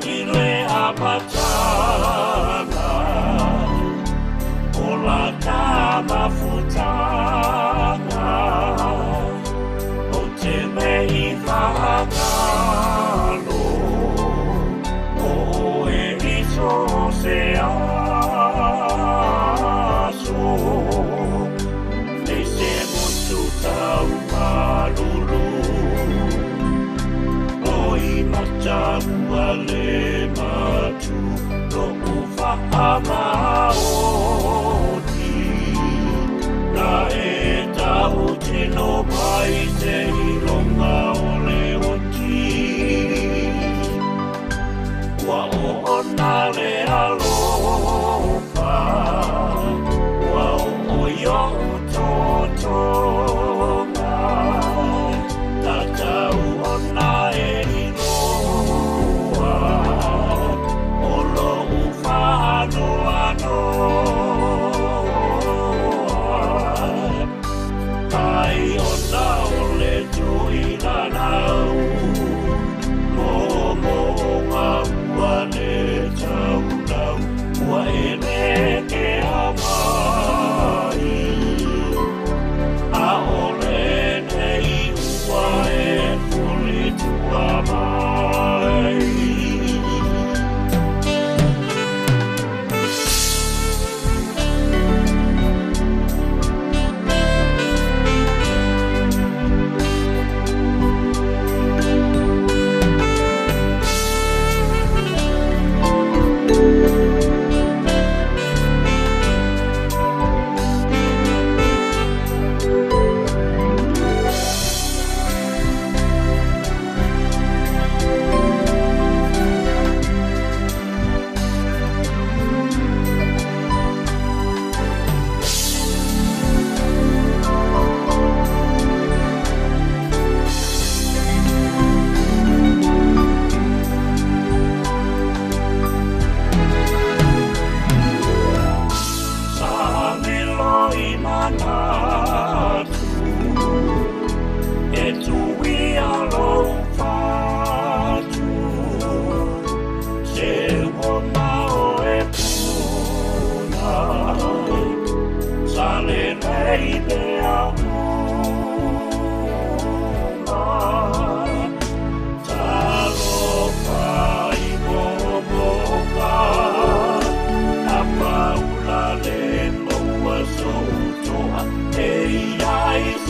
ile apatana ola kama futana o te mei whakalo o e iso se aso e se mutu tau maruru Matua le matu no ufa amaoni na e tau tino mai te ilonga o le oti wa o ona le alofa wa o yo totonga ta tau ona e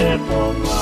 Sepulma